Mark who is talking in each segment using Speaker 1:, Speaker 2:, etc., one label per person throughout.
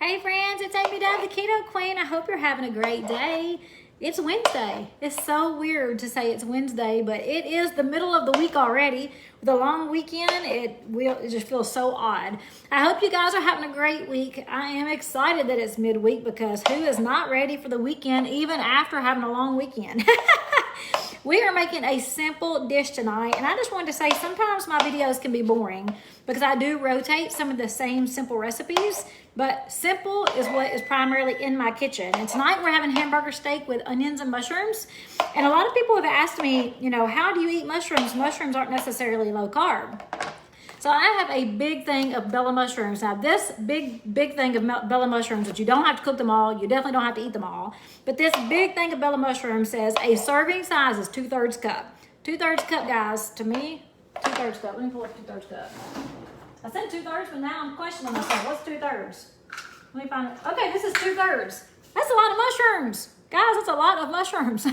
Speaker 1: Hey friends, it's Amy Dove, the Keto Queen. I hope you're having a great day. It's Wednesday. It's so weird to say it's Wednesday, but it is the middle of the week already. With a long weekend, it just feels so odd. I hope you guys are having a great week. I am excited that it's midweek because who is not ready for the weekend even after having a long weekend? We are making a simple dish tonight, and I just wanted to say sometimes my videos can be boring because I do rotate some of the same simple recipes, but simple is what is primarily in my kitchen. And tonight we're having hamburger steak with onions and mushrooms. And a lot of people have asked me, how do you eat mushrooms? Mushrooms aren't necessarily low carb. So I have a big thing of Bella mushrooms. Now this big thing of Bella mushrooms, which you don't have to cook them all, you definitely don't have to eat them all, but this big thing of Bella mushrooms says a serving size is 2/3 cup. 2/3 cup, guys, to me, 2/3 cup. Let me pull up 2/3 cup. I said 2/3, but now I'm questioning myself. What's 2/3? Let me find it. Okay, this is 2/3. That's a lot of mushrooms. Guys, that's a lot of mushrooms.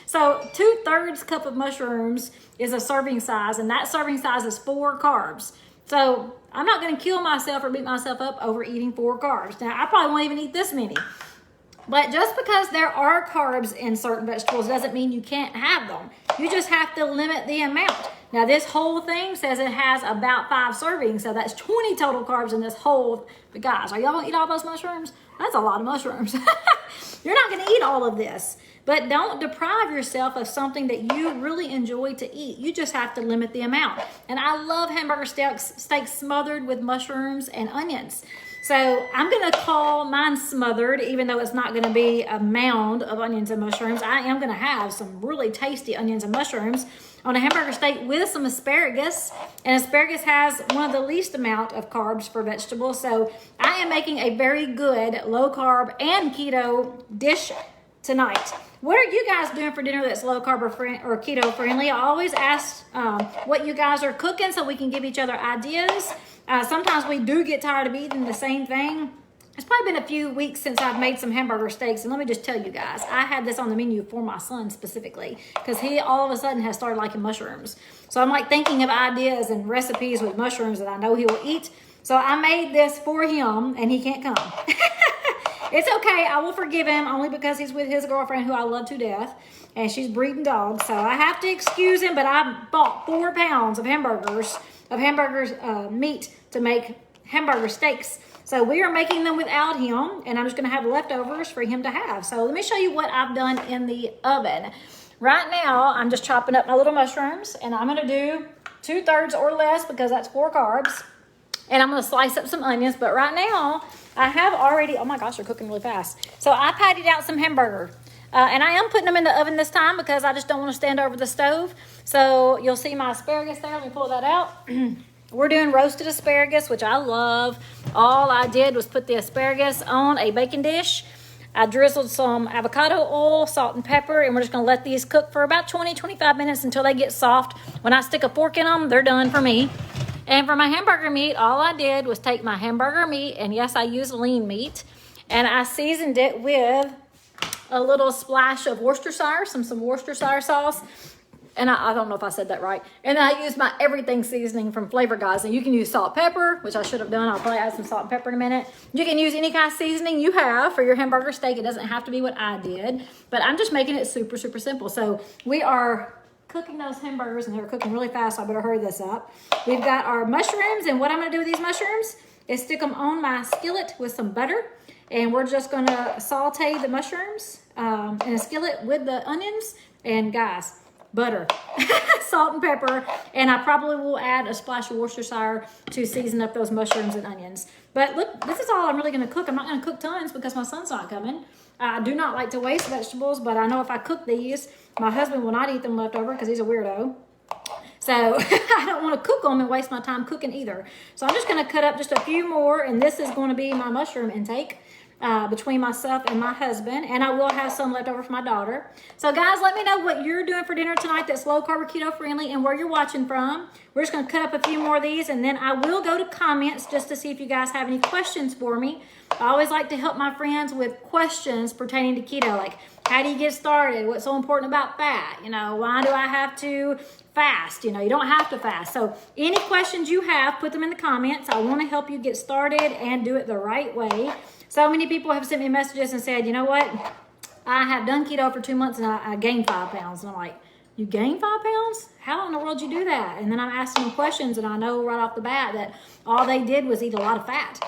Speaker 1: So 2/3 cup of mushrooms is a serving size, and that serving size is 4 carbs. So I'm not going to kill myself or beat myself up over eating 4 carbs. Now, I probably won't even eat this many. But just because there are carbs in certain vegetables doesn't mean you can't have them. You just have to limit the amount. Now, this whole thing says it has about 5 servings, so that's 20 total carbs in this whole. But guys, are y'all going to eat all those mushrooms? That's a lot of mushrooms. You're not going to eat all of this. But don't deprive yourself of something that you really enjoy to eat. You just have to limit the amount. And I love hamburger steaks smothered with mushrooms and onions. So I'm going to call mine smothered, even though it's not going to be a mound of onions and mushrooms. I am going to have some really tasty onions and mushrooms on a hamburger steak with some asparagus. And asparagus has one of the least amount of carbs for vegetables. So I am making a very good low carb and keto dish tonight. What are you guys doing for dinner that's low carb or keto friendly? I always ask what you guys are cooking so we can give each other ideas. Sometimes we do get tired of eating the same thing. It's probably been a few weeks since I've made some hamburger steaks, and let me just tell you guys, I had this on the menu for my son specifically because he all of a sudden has started liking mushrooms. So I'm like thinking of ideas and recipes with mushrooms that I know he will eat. So I made this for him, and he can't come. It's okay. I will forgive him only because he's with his girlfriend who I love to death, and she's breeding dogs. So I have to excuse him, but I bought 4 pounds of hamburgers meat to make hamburger steaks. So we are making them without him, and I'm just going to have leftovers for him to have. So let me show you what I've done in the oven. Right now, I'm just chopping up my little mushrooms, and I'm going to do 2/3 or less because that's 4 carbs. And I'm going to slice up some onions. But right now, I have already, oh my gosh, they're cooking really fast. So I patted out some hamburger. And I am putting them in the oven this time because I just don't want to stand over the stove. So you'll see my asparagus there. Let me pull that out. We're doing roasted asparagus, which I love. All I did was put the asparagus on a baking dish. I drizzled some avocado oil, salt, and pepper, and we're just going to let these cook for about 20-25 minutes until they get soft. When I stick a fork in them, they're done for me. And for my hamburger meat, all I did was take my hamburger meat, and yes, I use lean meat, and I seasoned it with a little splash of Worcestershire, some Worcestershire sauce. And I don't know if I said that right. And I used my everything seasoning from Flavor Guys. And you can use salt, pepper, which I should have done. I'll probably add some salt and pepper in a minute. You can use any kind of seasoning you have for your hamburger steak. It doesn't have to be what I did. But I'm just making it super, super simple. So we are cooking those hamburgers, and they're cooking really fast, so I better hurry this up. We've got our mushrooms, and what I'm going to do with these mushrooms is stick them on my skillet with some butter. And we're just going to saute the mushrooms in a skillet with the onions. And guys, butter, salt and pepper, and I probably will add a splash of Worcestershire to season up those mushrooms and onions. But look, this is all I'm really going to cook. I'm not going to cook tons because my son's not coming. I do not like to waste vegetables, but I know if I cook these, my husband will not eat them leftover because he's a weirdo. So I don't want to cook them and waste my time cooking either. So I'm just going to cut up just a few more, and this is going to be my mushroom intake. between myself and my husband, and I will have some left over for my daughter. So guys, let me know what you're doing for dinner tonight that's low carb or keto friendly and where you're watching from. We're just gonna cut up a few more of these, and then I will go to comments just to see if you guys have any questions for me. I always like to help my friends with questions pertaining to keto, like how do you get started? What's so important about fat? You know, why do I have to fast? You know, you don't have to fast. So any questions you have, put them in the comments. I want to help you get started and do it the right way. So many people have sent me messages and said, you know what? I have done keto for 2 months and I gained 5 pounds. And I'm like, you gained 5 pounds? How in the world did you do that? And then I'm asking them questions, and I know right off the bat that all they did was eat a lot of fat.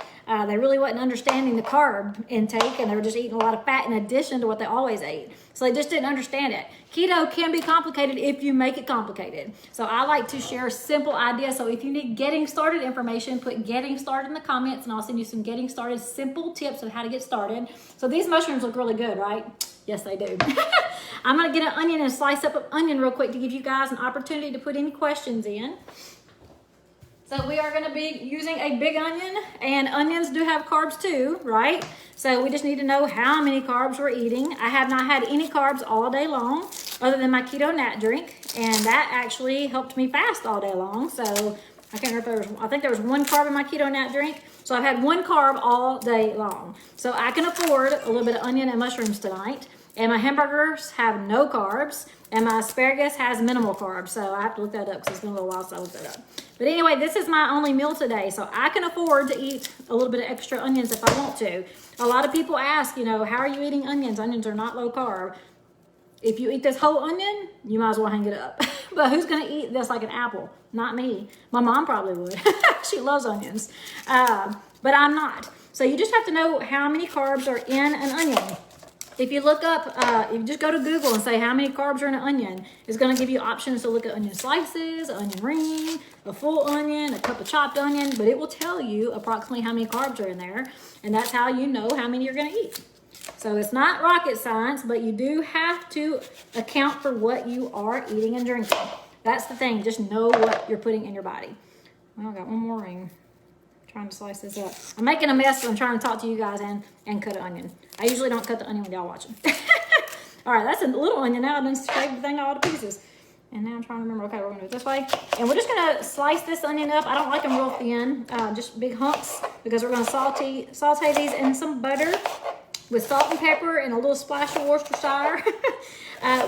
Speaker 1: They really wasn't understanding the carb intake, and they were just eating a lot of fat in addition to what they always ate. So they just didn't understand it. Keto can be complicated if you make it complicated. So I like to share simple ideas. So if you need getting started information, put getting started in the comments, and I'll send you some getting started simple tips on how to get started. So these mushrooms look really good, right? Yes, they do. I'm gonna get an onion and slice up an onion real quick to give you guys an opportunity to put any questions in. So we are gonna be using a big onion, and onions do have carbs too, right? So we just need to know how many carbs we're eating. I have not had any carbs all day long other than my keto nat drink, and that actually helped me fast all day long. So I can't remember if I think there was 1 carb in my keto nat drink. So I've had 1 carb all day long. So I can afford a little bit of onion and mushrooms tonight. And my hamburgers have no carbs, and my asparagus has minimal carbs. So I have to look that up because it's been a little while since I looked that up. But anyway, this is my only meal today, so I can afford to eat a little bit of extra onions if I want to. A lot of people ask, you know, how are you eating onions? Onions are not low carb. If you eat this whole onion, you might as well hang it up. But who's gonna eat this like an apple? Not me. My mom probably would. She loves onions. But I'm not. So you just have to know how many carbs are in an onion. If you look up, if you just go to Google and say how many carbs are in an onion, it's going to give you options to look at onion slices, onion ring, a full onion, a cup of chopped onion, but it will tell you approximately how many carbs are in there, and that's how you know how many you're going to eat. So it's not rocket science, but you do have to account for what you are eating and drinking. That's the thing. Just know what you're putting in your body. Well, I got one more ring. Trying to slice this up. I'm making a mess, so I'm trying to talk to you guys and cut an onion. I usually don't cut the onion when y'all watching. All right, that's a little onion now. I've done scraped the thing all to pieces. And now I'm trying to remember, okay, we're gonna do it this way. And we're just gonna slice this onion up. I don't like them real thin, just big hunks, because we're gonna saute these in some butter with salt and pepper and a little splash of Worcestershire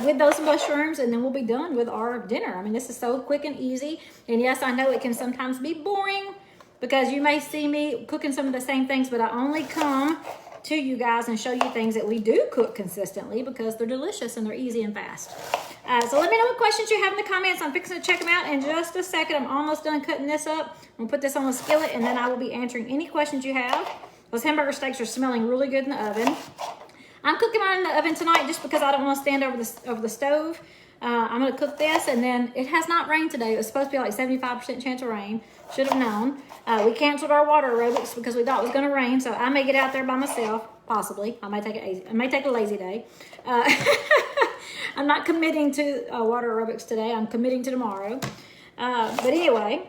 Speaker 1: with those mushrooms, and then we'll be done with our dinner. I mean, this is so quick and easy. And yes, I know it can sometimes be boring, because you may see me cooking some of the same things, but I only come to you guys and show you things that we do cook consistently because they're delicious and they're easy and fast. So let me know what questions you have in the comments. I'm fixing to check them out in just a second. I'm almost done cutting this up. I'm gonna put this on the skillet, and then I will be answering any questions you have. Those hamburger steaks are smelling really good in the oven. I'm cooking mine in the oven tonight just because I don't want to stand over the stove. I'm gonna cook this, and then it has not rained today. It was supposed to be like 75% chance of rain. Should have known. We canceled our water aerobics because we thought it was gonna rain, so I may get out there by myself, possibly. I may take a lazy day. I'm not committing to water aerobics today. I'm committing to tomorrow. But anyway.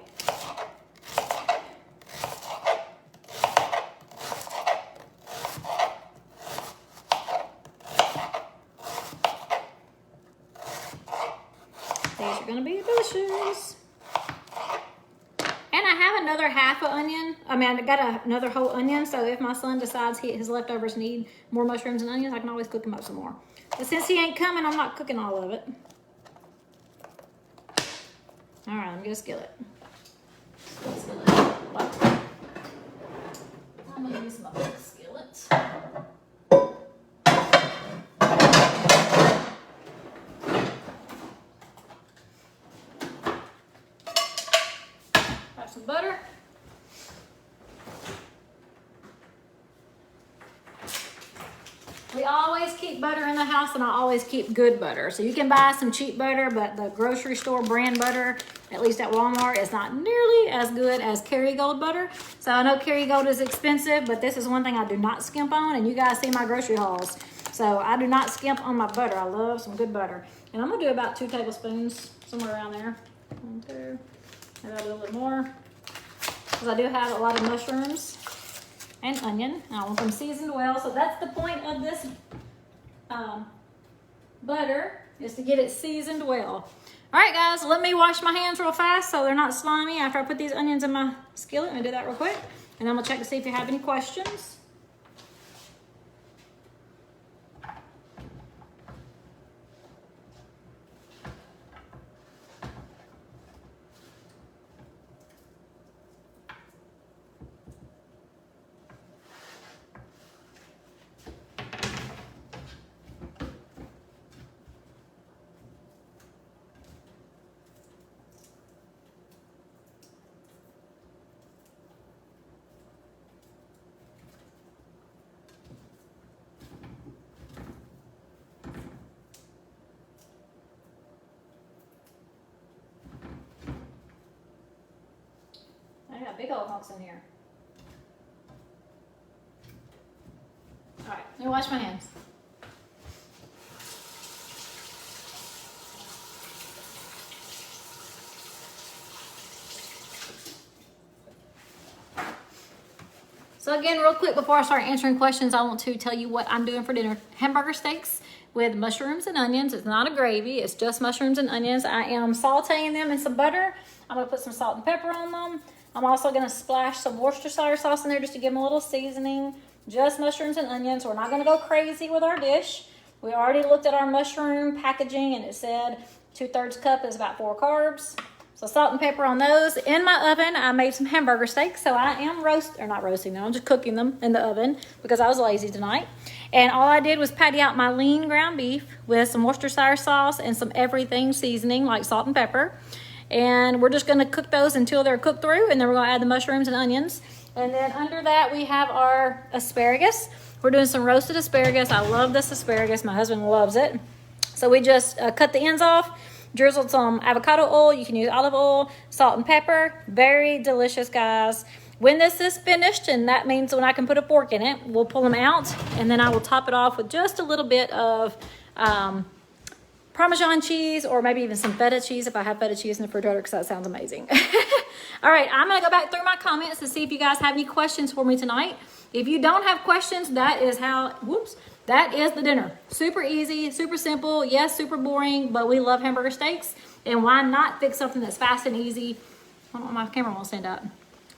Speaker 1: These are gonna be delicious. And I have another half an onion. I mean, I got another whole onion, so if my son decides his leftovers need more mushrooms and onions, I can always cook him up some more. But since he ain't coming, I'm not cooking all of it. All right, let me get a skillet. I'm gonna use my big skillet. Some butter. We always keep butter in the house, and I always keep good butter. So you can buy some cheap butter, but the grocery store brand butter, at least at Walmart, is not nearly as good as Kerrygold butter. So I know Kerrygold is expensive, but this is one thing I do not skimp on, and you guys see my grocery hauls. So I do not skimp on my butter. I love some good butter. And I'm gonna do about 2 tablespoons, somewhere around there. 1, 2. Maybe I'll do a little more, because I do have a lot of mushrooms. and onion. I want them seasoned well. So that's the point of this butter, is to get it seasoned well. All right, guys, let me wash my hands real fast so they're not slimy after I put these onions in my skillet. I'm gonna do that real quick, and then I'm gonna check to see if you have any questions. I got big old hunks in here. All right, let me wash my hands. So again, real quick before I start answering questions, I want to tell you what I'm doing for dinner. Hamburger steaks with mushrooms and onions. It's not a gravy, it's just mushrooms and onions. I am sauteing them in some butter. I'm gonna put some salt and pepper on them. I'm also gonna splash some Worcestershire sauce in there just to give them a little seasoning. Just mushrooms and onions. We're not gonna go crazy with our dish. We already looked at our mushroom packaging and it said 2/3 cup is about 4 carbs. So salt and pepper on those. In my oven, I made some hamburger steaks. So I am not roasting them, I'm just cooking them in the oven because I was lazy tonight. And all I did was patty out my lean ground beef with some Worcestershire sauce and some everything seasoning like salt and pepper. And we're just gonna cook those until they're cooked through, and then we're gonna add the mushrooms and onions. And then under that, we have our asparagus. We're doing some roasted asparagus. I love this asparagus, my husband loves it. So we just cut the ends off, drizzled some avocado oil. You can use olive oil, salt and pepper. Very delicious, guys. When this is finished, and that means when I can put a fork in it, we'll pull them out, and then I will top it off with just a little bit of Parmesan cheese, or maybe even some feta cheese if I have feta cheese in the refrigerator, because that sounds amazing. All right, I'm gonna go back through my comments to see if you guys have any questions for me tonight. If you don't have questions, that is that is the dinner. Super easy, super simple. Yes, super boring, but we love hamburger steaks. And why not fix something that's fast and easy? I don't know, my camera won't stand up.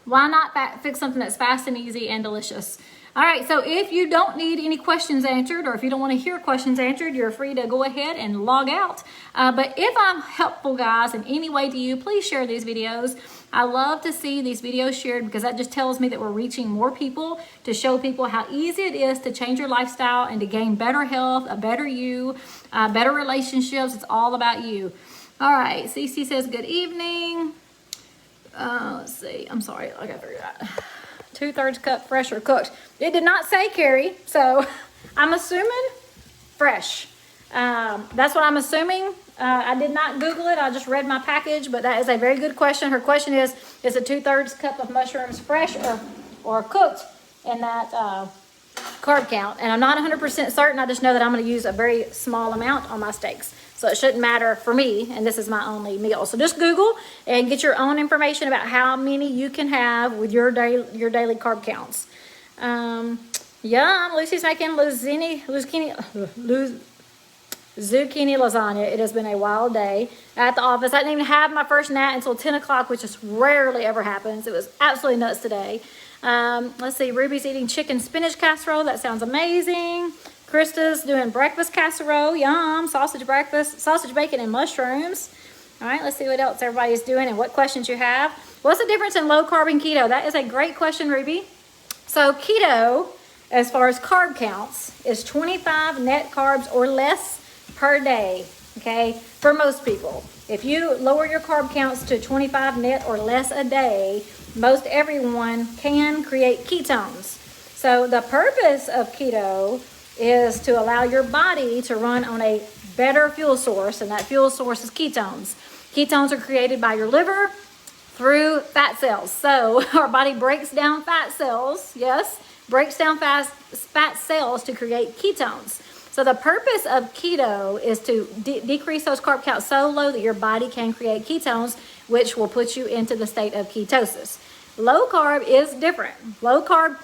Speaker 1: Why not fix something that's fast and easy and delicious? All right, so if you don't need any questions answered, or if you don't want to hear questions answered, you're free to go ahead and log out. But if I'm helpful, guys, in any way to you, please share these videos. I love to see these videos shared because that just tells me that we're reaching more people, to show people how easy it is to change your lifestyle and to gain better health, a better you, better relationships. It's all about you. All right, Cece says good evening. Let's see, I'm sorry, I gotta figure it out. 2/3 cup fresh or cooked. It did not say, Carrie, so I'm assuming fresh. That's what I'm assuming. I did not Google it. I just read my package, but that is a very good question. Her question is a 2/3 cup of mushrooms fresh or cooked in that carb count? And I'm not 100% certain. I just know that I'm going to use a very small amount on my steaks. So it shouldn't matter for me, and this is my only meal. So just Google and get your own information about how many you can have with your daily carb counts. Yum, Lucy's making zucchini lasagna. It has been a wild day at the office. I didn't even have my first nap until 10 o'clock, which just rarely ever happens. It was absolutely nuts today. Let's see, Ruby's eating chicken spinach casserole. That sounds amazing. Krista's doing breakfast casserole. Yum, sausage breakfast, sausage, bacon, and mushrooms. All right, let's see what else everybody's doing and what questions you have. What's the difference in low carb and keto? That is a great question, Ruby. So keto, as far as carb counts, is 25 net carbs or less per day, okay, for most people. If you lower your carb counts to 25 net or less a day, most everyone can create ketones. So the purpose of keto is to allow your body to run on a better fuel source, and that fuel source is ketones. Ketones are created by your liver through fat cells. So our body breaks down fat cells, breaks down fat cells to create ketones. So the purpose of keto is to decrease those carb counts so low that your body can create ketones, which will put you into the state of ketosis. Low carb is different. Low carb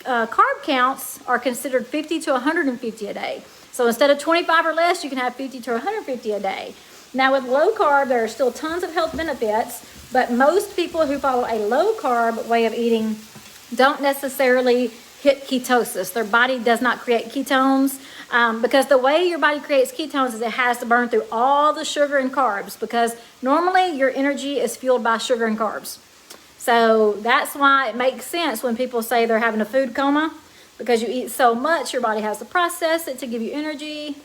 Speaker 1: carb counts are considered 50 to 150 a day. So instead of 25 or less, you can have 50 to 150 a day. Now with low carb, there are still tons of health benefits, but most people who follow a low carb way of eating don't necessarily hit ketosis. Their body does not create ketones because the way your body creates ketones is it has to burn through all the sugar and carbs, because normally your energy is fueled by sugar and carbs. So that's why it makes sense when people say they're having a food coma, because you eat so much, your body has to process it to give you energy.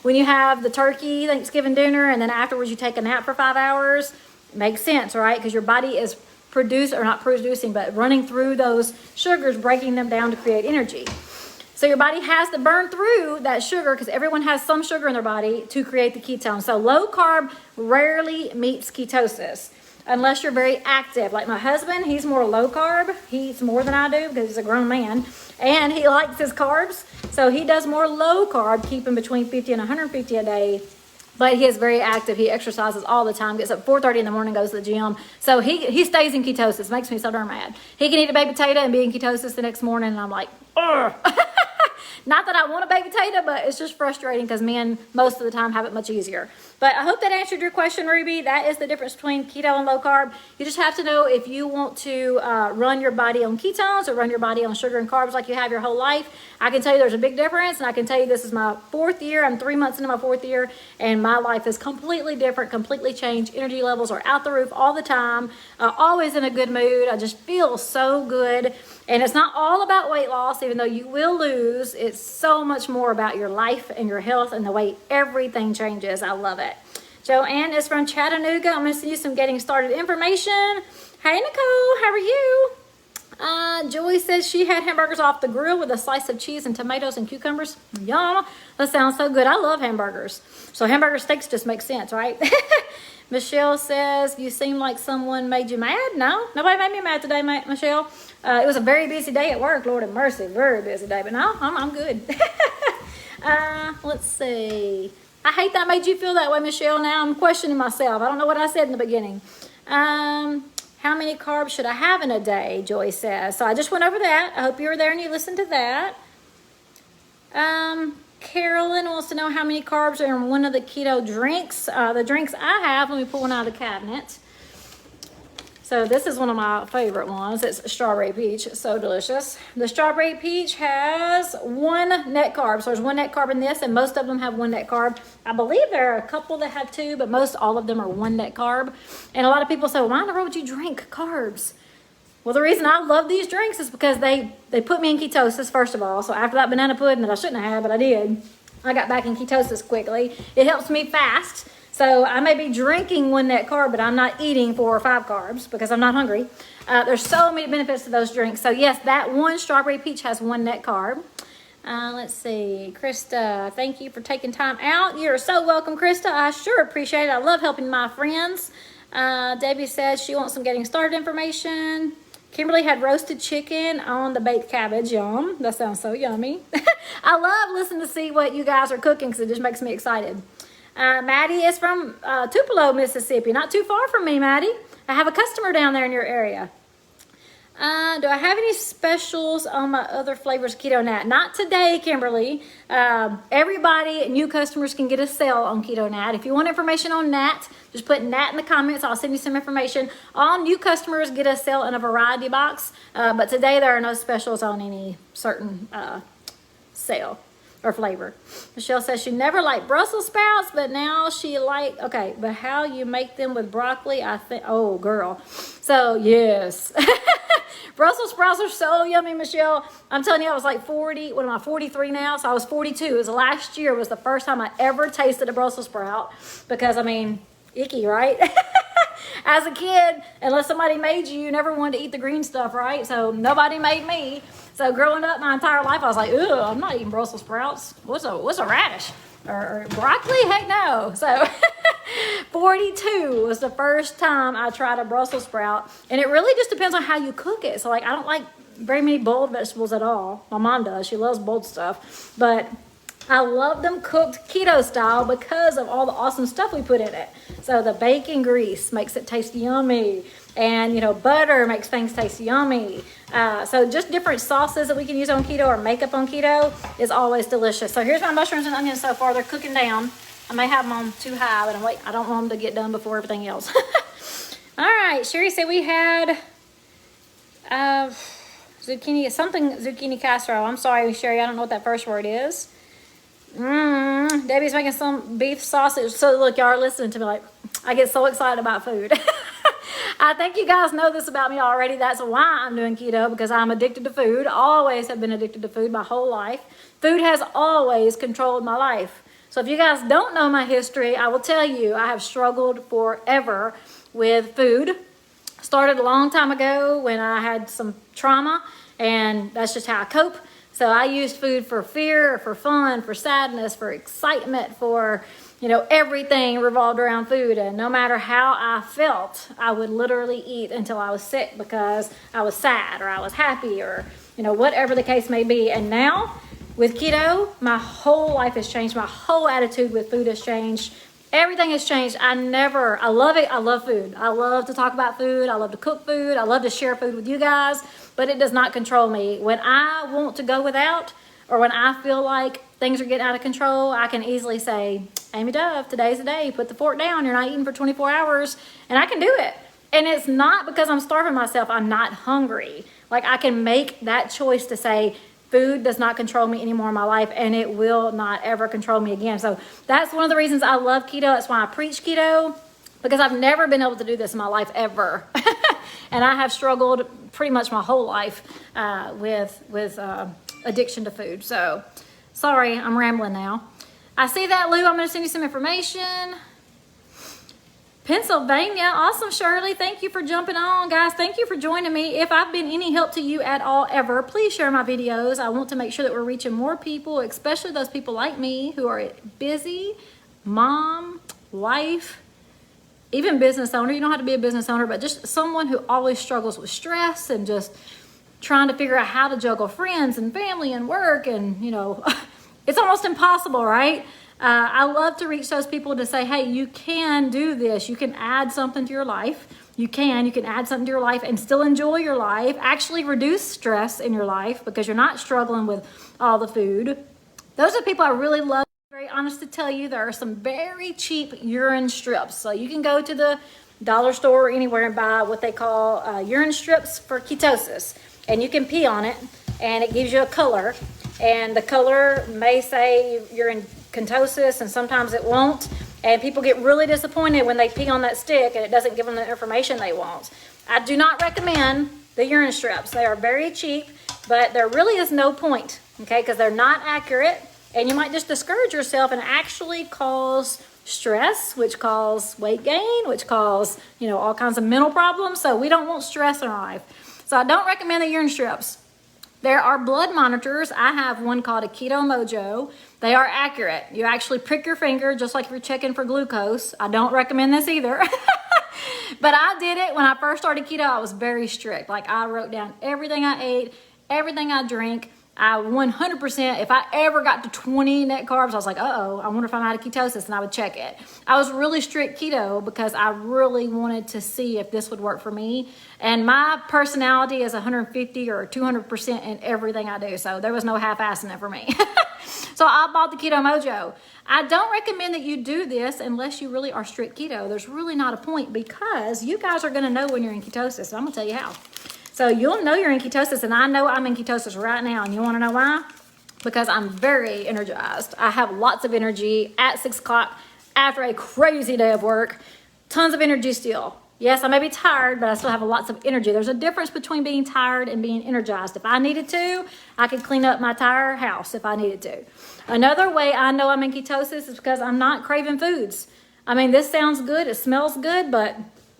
Speaker 1: When you have the turkey Thanksgiving dinner and then afterwards you take a nap for 5 hours, it makes sense, right? Because your body is not producing, but running through those sugars, breaking them down to create energy. So your body has to burn through that sugar, because everyone has some sugar in their body, to create the ketone. So low carb rarely meets ketosis unless you're very active. Like my husband, he's more low carb. He eats more than I do because he's a grown man and he likes his carbs. So he does more low carb, keeping between 50 and 150 a day. But he is very active. He exercises all the time, gets up 4:30 in the morning, goes to the gym. So he stays in ketosis. Makes me so darn mad. He can eat a baked potato and be in ketosis the next morning, and I'm like, ugh. Not that I want a baked potato, but it's just frustrating because men most of the time have it much easier. But I hope that answered your question, Ruby. That is the difference between keto and low carb. You just have to know if you want to run your body on ketones or run your body on sugar and carbs like you have your whole life. I can tell you there's a big difference, and I can tell you this is my 4th year. I'm 3 months into my 4th year, and my life is completely different, completely changed. Energy levels are out the roof all the time, always in a good mood. I just feel so good. And it's not all about weight loss, even though you will lose. It's so much more about your life and your health and the way everything changes. I love it. Joanne is from Chattanooga. I'm going to send you some getting started information. Hey, Nicole, how are you? Joy says she had hamburgers off the grill with a slice of cheese and tomatoes and cucumbers. Yum. That sounds so good. I love hamburgers. So hamburger steaks just make sense, right? Michelle says, you seem like someone made you mad. No, nobody made me mad today, Michelle. It was a very busy day at work. Lord have mercy, very busy day. But no, I'm good. Let's see. I hate that I made you feel that way, Michelle. Now I'm questioning myself. I don't know what I said in the beginning. How many carbs should I have in a day? Joy says. So I just went over that. I hope you were there and you listened to that. Carolyn wants to know how many carbs are in one of the keto drinks. The drinks I have, let me pull one out of the cabinet. So this is one of my favorite ones. It's strawberry peach. It's so delicious. The strawberry peach has 1 net carb. So there's 1 net carb in this, and most of them have 1 net carb. I believe there are a couple that have 2, but most all of them are 1 net carb. And a lot of people say, well, why in the world would you drink carbs? Well, the reason I love these drinks is because they put me in ketosis, first of all. So after that banana pudding that I shouldn't have had, but I did, I got back in ketosis quickly. It helps me fast. So I may be drinking 1 net carb, but I'm not eating 4 or 5 carbs because I'm not hungry. There's so many benefits to those drinks. So yes, that one strawberry peach has 1 net carb. Let's see. Krista, thank you for taking time out. You're so welcome, Krista. I sure appreciate it. I love helping my friends. Debbie says she wants some getting started information. Kimberly had roasted chicken on the baked cabbage. Yum. That sounds so yummy. I love listening to see what you guys are cooking because it just makes me excited. Maddie is from Tupelo, Mississippi. Not too far from me, Maddie. I have a customer down there in your area. Do I have any specials on my other flavors Keto Nat? Not today, Kimberly. Everybody, new customers can get a sale on Keto Nat. If you want information on Nat, just put Nat in the comments. I'll send you some information. All new customers get a sale in a variety box. But today there are no specials on any certain sale or flavor. Michelle says she never liked Brussels sprouts, but now she okay, but how you make them with broccoli, I think, oh girl. So yes. Brussels sprouts are so yummy, Michelle. I'm telling you, I was like 40, what am I, 43 now? So I was 42. It was last year was the first time I ever tasted a Brussels sprout because, I mean, icky, right? As a kid, unless somebody made you, you never wanted to eat the green stuff, right? So nobody made me. So growing up my entire life, I was like, ugh, I'm not eating Brussels sprouts. What's a radish? Or broccoli? Heck no. So 42 was the first time I tried a Brussels sprout. And it really just depends on how you cook it. So like, I don't like very many boiled vegetables at all. My mom does. She loves boiled stuff. But I love them cooked keto style because of all the awesome stuff we put in it. So the bacon grease makes it taste yummy. And, you know, butter makes things taste yummy. So just different sauces that we can use on keto or makeup on keto is always delicious. So here's my mushrooms and onions so far. They're cooking down. I may have them on too high, but I don't want them to get done before everything else. All right, Sherry said we had zucchini casserole. I'm sorry, Sherry, I don't know what that first word is. Debbie's making some beef sausage. So look, y'all are listening to me like, I get so excited about food. I think you guys know this about me already. That's why I'm doing keto, because I'm addicted to food. Always have been addicted to food my whole life. Food has always controlled my life. So if you guys don't know my history, I will tell you I have struggled forever with food. Started a long time ago when I had some trauma, and that's just how I cope. So I used food for fear, for fun, for sadness, for excitement, for, you know, everything revolved around food. And no matter how I felt, I would literally eat until I was sick because I was sad or I was happy or, you know, whatever the case may be. And now with keto, my whole life has changed. My whole attitude with food has changed. Everything has changed. I love it. I love food. I love to talk about food. I love to cook food. I love to share food with you guys, but it does not control me. When I want to go without, or when I feel like things are getting out of control, I can easily say, Amy Dove, today's the day. Put the fork down. You're not eating for 24 hours. And I can do it. And it's not because I'm starving myself. I'm not hungry. Like, I can make that choice to say, food does not control me anymore in my life, and it will not ever control me again. So that's one of the reasons I love keto. That's why I preach keto, because I've never been able to do this in my life ever. And I have struggled pretty much my whole life with addiction to food. So sorry, I'm rambling now. I see that, Lou. I'm going to send you some information. Pennsylvania. Awesome, Shirley. Thank you for jumping on. Guys, thank you for joining me. If I've been any help to you at all ever, please share my videos. I want to make sure that we're reaching more people, especially those people like me who are busy, mom, wife, even business owner. You don't have to be a business owner, but just someone who always struggles with stress and just trying to figure out how to juggle friends and family and work. And, you know, it's almost impossible, right? I love to reach those people to say, hey, you can do this. You can add something to your life. You can add something to your life and still enjoy your life. Actually reduce stress in your life because you're not struggling with all the food. Those are the people I really love. Very honest to tell you, there are some very cheap urine strips. So you can go to the dollar store or anywhere and buy what they call urine strips for ketosis. And you can pee on it and it gives you a color. And the color may say you're in ketosis, and sometimes it won't. And people get really disappointed when they pee on that stick and it doesn't give them the information they want. I do not recommend the urine strips. They are very cheap, but there really is no point, okay, because they're not accurate, and you might just discourage yourself and actually cause stress, which cause weight gain, which cause, you know, all kinds of mental problems. So we don't want stress in our life. So I don't recommend the urine strips. There are blood monitors. I have one called a Keto Mojo. They are accurate. You actually prick your finger just like you're checking for glucose. I don't recommend this either. But I did it when I first started keto. I was very strict. Like, I wrote down everything I ate, everything I drank. I 100%, if I ever got to 20 net carbs, I was like, uh-oh, I wonder if I'm out of ketosis, and I would check it. I was really strict keto because I really wanted to see if this would work for me. And my personality is 150 or 200% in everything I do, so there was no half-assing it for me. So I bought the Keto Mojo. I don't recommend that you do this unless you really are strict keto. There's really not a point, because you guys are going to know when you're in ketosis. So I'm going to tell you how. So you'll know you're in ketosis, and I know I'm in ketosis right now. And you want to know why? Because I'm very energized. I have lots of energy at 6 o'clock after a crazy day of work. Tons of energy still. Yes, I may be tired, but I still have lots of energy. There's a difference between being tired and being energized. If I needed to, I could clean up my entire house if I needed to. Another way I know I'm in ketosis is because I'm not craving foods. I mean, this sounds good. It smells good, but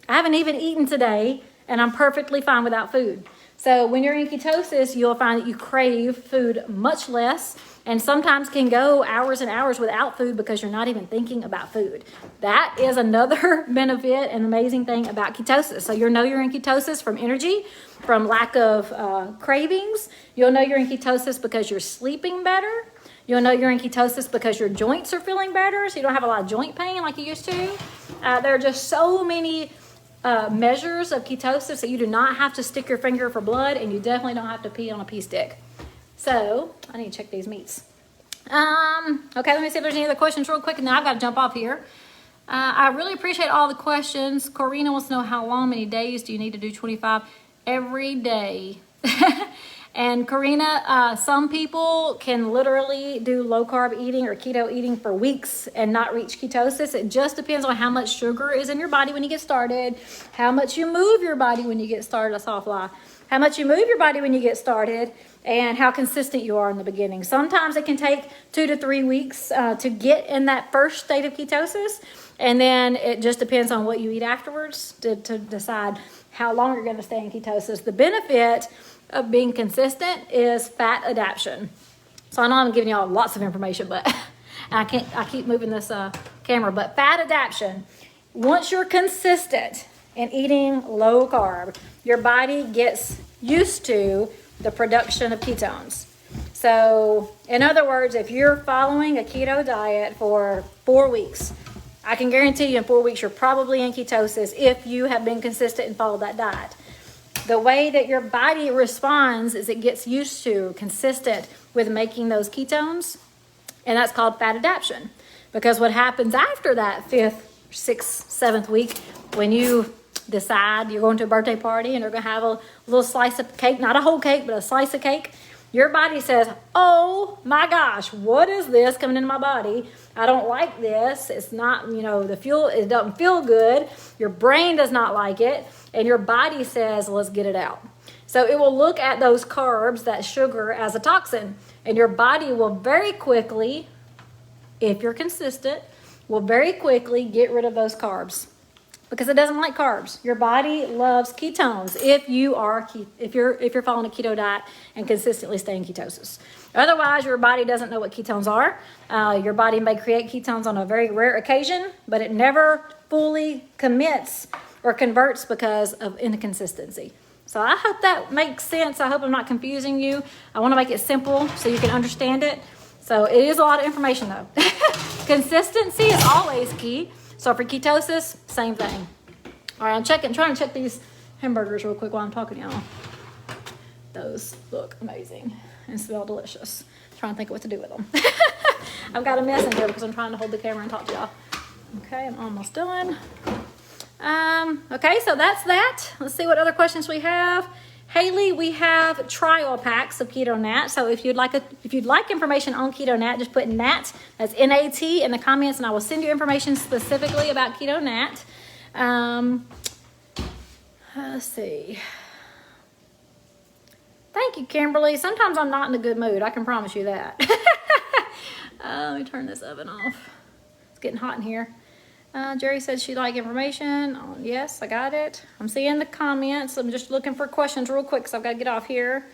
Speaker 1: I haven't even eaten today, and I'm perfectly fine without food. So when you're in ketosis, you'll find that you crave food much less, and sometimes can go hours and hours without food because you're not even thinking about food. That is another benefit and amazing thing about ketosis. So you'll know you're in ketosis from energy, from lack of cravings. You'll know you're in ketosis because you're sleeping better. You'll know you're in ketosis because your joints are feeling better, so you don't have a lot of joint pain like you used to. There are just so many measures of ketosis, so you do not have to stick your finger for blood, and you definitely don't have to pee on a pee stick. So I need to check these meats. Okay, let me see if there's any other questions real quick, and then I've got to jump off here. I really appreciate all the questions. Corina wants to know how long, many days do you need to do 25 every day? And Karina, some people can literally do low carb eating or keto eating for weeks and not reach ketosis. It just depends on how much sugar is in your body when you get started, how much you move your body when you get started, a soft lie, how much you move your body when you get started, and how consistent you are in the beginning. Sometimes it can take 2 to 3 weeks to get in that first state of ketosis. And then it just depends on what you eat afterwards to decide how long you're going to stay in ketosis. The benefit of being consistent is fat adaptation. So I know I'm giving y'all lots of information, but I keep moving this camera. But fat adaptation, once you're consistent in eating low carb, your body gets used to the production of ketones. So in other words, if you're following a keto diet for 4 weeks, I can guarantee you in 4 weeks you're probably in ketosis if you have been consistent and followed that diet. The way that your body responds is it gets used to, consistent with making those ketones, and that's called fat adaptation. Because what happens after that 5th, 6th, 7th week, when you decide you're going to a birthday party and you're going to have a little slice of cake, not a whole cake, but a slice of cake, your body says, oh my gosh, what is this coming into my body? I don't like this. It's not, the fuel, it doesn't feel good. Your brain does not like it. And your body says, let's get it out. So it will look at those carbs, that sugar, as a toxin. And your body will very quickly, if you're consistent, will very quickly get rid of those carbs. Because it doesn't like carbs. Your body loves ketones if you're following a keto diet and consistently stay in ketosis. Otherwise, your body doesn't know what ketones are. Your body may create ketones on a very rare occasion, but it never fully commits or converts because of inconsistency. So I hope that makes sense. I hope I'm not confusing you. I want to make it simple so you can understand it. So it is a lot of information though. Consistency is always key. So for ketosis, same thing. All right, I'm trying to check these hamburgers real quick while I'm talking to y'all. Those look amazing and smell delicious. Trying to think of what to do with them. I've got a mess in here because I'm trying to hold the camera and talk to y'all. Okay, I'm almost done. Okay, so that's that. Let's see what other questions we have. Haley, we have trial packs of Keto Nat. So if you'd like information on Keto Nat, just put Nat, that's N-A-T, in the comments, and I will send you information specifically about Keto Nat. Let's see. Thank you, Kimberly. Sometimes I'm not in a good mood. I can promise you that. Let me turn this oven off. It's getting hot in here. Jerry said she'd like information. Oh, yes, I got it. I'm seeing the comments. I'm just looking for questions real quick because I've got to get off here.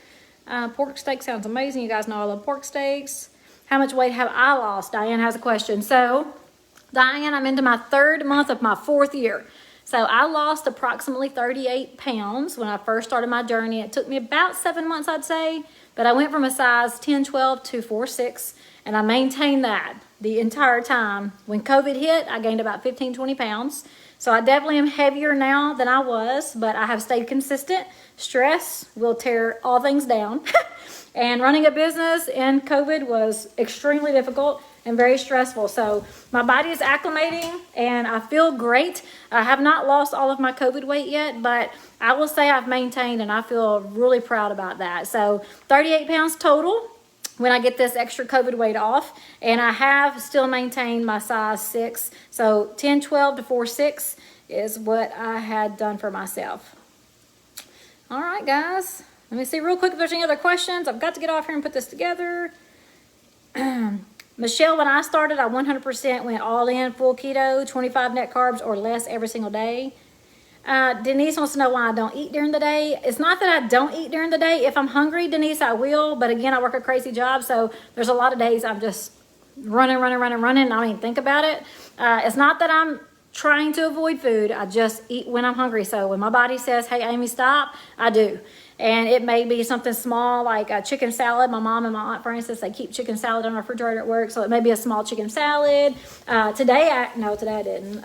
Speaker 1: Pork steak sounds amazing. You guys know I love pork steaks. How much weight have I lost? Diane has a question. So, Diane, I'm into my 3rd month of my 4th year. So I lost approximately 38 pounds when I first started my journey. It took me about 7 months, I'd say. But I went from a size 10, 12 to 4, 6. And I maintained that the entire time. When COVID hit, I gained about 15, 20 pounds. So I definitely am heavier now than I was, but I have stayed consistent. Stress will tear all things down. And running a business in COVID was extremely difficult and very stressful. So my body is acclimating and I feel great. I have not lost all of my COVID weight yet, but I will say I've maintained and I feel really proud about that. So 38 pounds total when I get this extra COVID weight off, and I have still maintained my size 6. So 10, 12 to 4, 6 is what I had done for myself. All right, guys. Let me see real quick if there's any other questions. I've got to get off here and put this together. Michelle, when I started, I 100% went all in, full keto, 25 net carbs or less every single day. Denise wants to know why I don't eat during the day. It's not that I don't eat during the day. If I'm hungry, Denise, I will. But again, I work a crazy job, so there's a lot of days I'm just running, and I don't even think about it. It's not that I'm trying to avoid food. I just eat when I'm hungry. So when my body says, hey, Amy, stop, I do. And it may be something small like a chicken salad. My mom and my aunt, for instance, they keep chicken salad in the refrigerator at work. So it may be a small chicken salad. Today I didn't.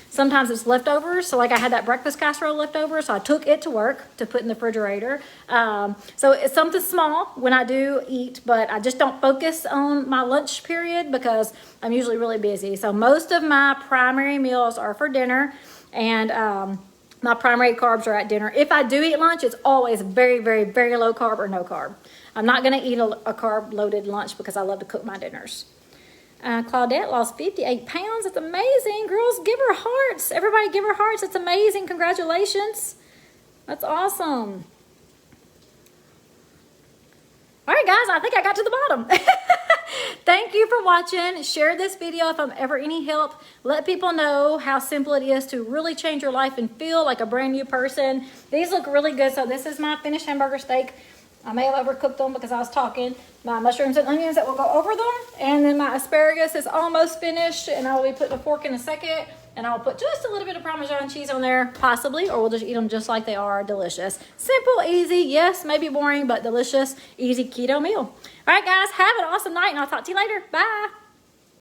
Speaker 1: Sometimes it's leftovers. So like I had that breakfast casserole leftover. So I took it to work to put in the refrigerator. So it's something small when I do eat, but I just don't focus on my lunch period because I'm usually really busy. So most of my primary meals are for dinner, and my primary carbs are at dinner. If I do eat lunch, it's always very, very, very low carb or no carb. I'm not going to eat a carb-loaded lunch because I love to cook my dinners. Claudette lost 58 pounds. It's amazing. Girls, give her hearts. Everybody give her hearts. It's amazing. Congratulations. That's awesome. All right, guys, I think I got to the bottom. Thank you for watching. Share this video if I'm ever any help. Let people know how simple it is to really change your life and feel like a brand new person. These look really good. So this is my finished hamburger steak. I may have overcooked them because I was talking. My mushrooms and onions that will go over them. And then my asparagus is almost finished, and I will be putting a fork in a second. And I'll put just a little bit of Parmesan cheese on there, possibly, or we'll just eat them just like they are. Delicious. Simple, easy, yes, maybe boring, but delicious, easy keto meal. All right, guys, have an awesome night, and I'll talk to you later. Bye.